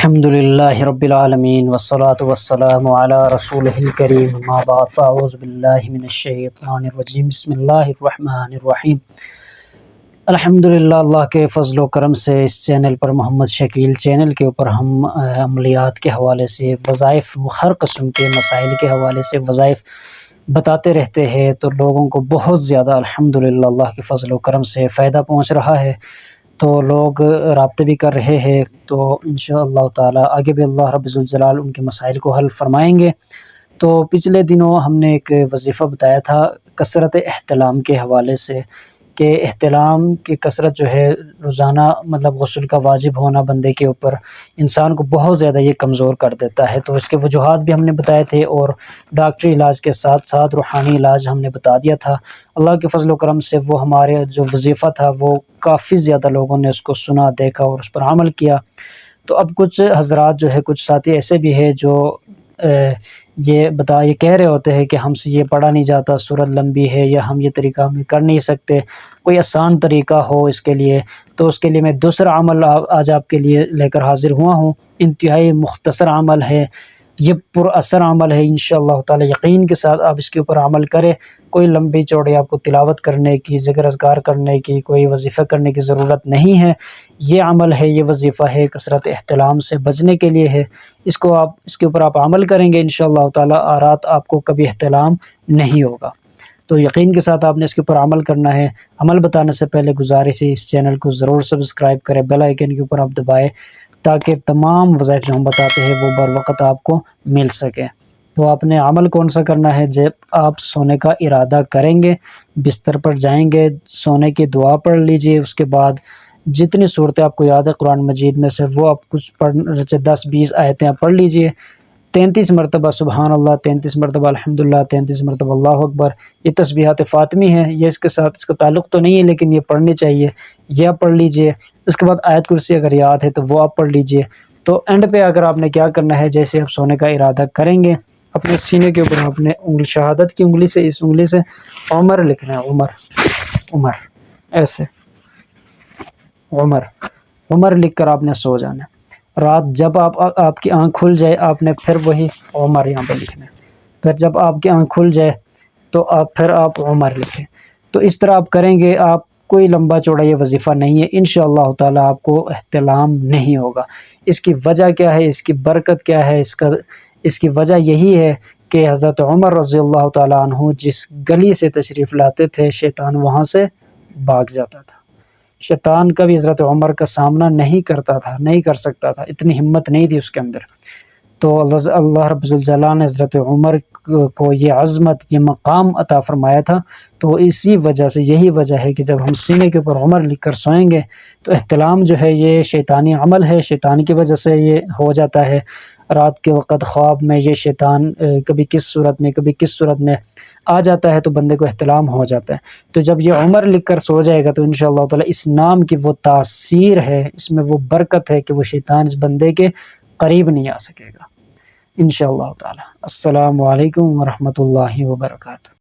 الحمد للہ رب العالمین والصلاة والسلام علی رسولہ الکریم اما بعد فاعوذ باللہ من الشیطان الرجیم بسم اللہ الرحمن الرحیم۔ الحمد للہ، اللہ کے فضل و کرم سے اس چینل پر، محمد شکیل چینل کے اوپر، ہم عملیات کے حوالے سے، وظائف، ہر قسم کے مسائل کے حوالے سے وظائف بتاتے رہتے ہیں، تو لوگوں کو بہت زیادہ الحمدللہ اللہ کے فضل و کرم سے فائدہ پہنچ رہا ہے، تو لوگ رابطے بھی کر رہے ہیں، تو انشاءاللہ تعالی آگے بھی اللہ رب الجلال ان کے مسائل کو حل فرمائیں گے۔ تو پچھلے دنوں ہم نے ایک وظیفہ بتایا تھا کثرت احتلام کے حوالے سے، کہ احتلام کی کثرت جو ہے روزانہ، مطلب غسل کا واجب ہونا بندے کے اوپر انسان کو بہت زیادہ یہ کمزور کر دیتا ہے، تو اس کے وجوہات بھی ہم نے بتائے تھے، اور ڈاکٹری علاج کے ساتھ ساتھ روحانی علاج ہم نے بتا دیا تھا۔ اللہ کے فضل و کرم سے وہ ہمارے جو وظیفہ تھا وہ کافی زیادہ لوگوں نے اس کو سنا، دیکھا اور اس پر عمل کیا۔ تو اب کچھ حضرات جو ہے، کچھ ساتھی ایسے بھی ہیں جو یہ کہہ رہے ہوتے ہیں کہ ہم سے یہ پڑھا نہیں جاتا، سورت لمبی ہے، یا ہم یہ طریقہ ہم کر نہیں سکتے، کوئی آسان طریقہ ہو اس کے لیے۔ تو اس کے لیے میں دوسرا عمل آج آپ کے لیے لے کر حاضر ہوا ہوں۔ انتہائی مختصر عمل ہے، یہ پر اثر عمل ہے، انشاءاللہ تعالی یقین کے ساتھ آپ اس کے اوپر عمل کریں۔ کوئی لمبی چوڑی آپ کو تلاوت کرنے کی، ذکر اذکار کرنے کی، کوئی وظیفہ کرنے کی ضرورت نہیں ہے۔ یہ عمل ہے، یہ وظیفہ ہے، کثرت احتلام سے بچنے کے لیے ہے۔ اس کے اوپر آپ عمل کریں گے انشاءاللہ تعالی، رات آپ کو کبھی احتلام نہیں ہوگا۔ تو یقین کے ساتھ آپ نے اس کے اوپر عمل کرنا ہے۔ عمل بتانے سے پہلے گزارش ہے، اس چینل کو ضرور سبسکرائب کریں، بیل آئیکن کے اوپر آپ دبائیں، تاکہ تمام وظائف جو ہم بتاتے ہیں وہ بر وقت آپ کو مل سکے۔ تو آپ نے عمل کون سا کرنا ہے؟ جب آپ سونے کا ارادہ کریں گے، بستر پر جائیں گے، سونے کی دعا پڑھ لیجئے، اس کے بعد جتنی صورتیں آپ کو یاد ہے قرآن مجید میں سے وہ آپ کچھ 10-20 آیتیں آپ پڑھ لیجئے۔ 33 مرتبہ سبحان اللہ، 33 مرتبہ الحمدللہ، 33 مرتبہ اللہ اکبر، یہ تسبیحات فاطمی ہیں، یہ اس کے ساتھ اس کا تعلق تو نہیں ہے لیکن یہ پڑھنی چاہیے، یہ آپ پڑھ لیجئے۔ اس کے بعد آیت کرسی اگر یاد ہے تو وہ آپ پڑھ لیجئے۔ تو اینڈ پہ اگر آپ نے کیا کرنا ہے، جیسے آپ سونے کا ارادہ کریں گے، اپنے سینے کے اوپر آپ نے انگلی، شہادت کی انگلی سے، اس انگلی سے عمر لکھنا ہے، عمر ایسے، عمر لکھ کر آپ نے سو جانا ہے۔ رات جب آپ کی آنکھ کھل جائے، آپ نے پھر وہی عمر یہاں پہ لکھنا ہے۔ پھر جب آپ کی آنکھ کھل جائے تو پھر آپ عمر لکھیں۔ تو اس طرح آپ کریں گے، آپ کوئی لمبا چوڑا یہ وظیفہ نہیں ہے، انشاءاللہ تعالی آپ کو احتلام نہیں ہوگا۔ اس کی وجہ کیا ہے، اس کی برکت کیا ہے؟ اس کی وجہ یہی ہے کہ حضرت عمر رضی اللہ تعالیٰ عنہ جس گلی سے تشریف لاتے تھے، شیطان وہاں سے بھاگ جاتا تھا۔ شیطان کبھی حضرت عمر کا سامنا نہیں کرتا تھا، نہیں کر سکتا تھا، اتنی ہمت نہیں تھی اس کے اندر۔ تو اللہ رب الجلال نے حضرت عمر کو یہ عظمت، یہ مقام عطا فرمایا تھا۔ تو اسی وجہ سے، یہی وجہ ہے کہ جب ہم سینے کے اوپر عمر لکھ کر سوئیں گے تو احتلام جو ہے یہ شیطانی عمل ہے، شیطان کی وجہ سے یہ ہو جاتا ہے۔ رات کے وقت خواب میں یہ شیطان کبھی کس صورت میں آ جاتا ہے، تو بندے کو احتلام ہو جاتا ہے۔ تو جب یہ عمر لکھ کر سو جائے گا تو انشاءاللہ تعالی اس نام کی وہ تاثیر ہے، اس میں وہ برکت ہے کہ وہ شیطان اس بندے کے قریب نہیں آ سکے گا انشاءاللہ تعالی۔ السلام علیکم ورحمۃ اللہ وبرکاتہ۔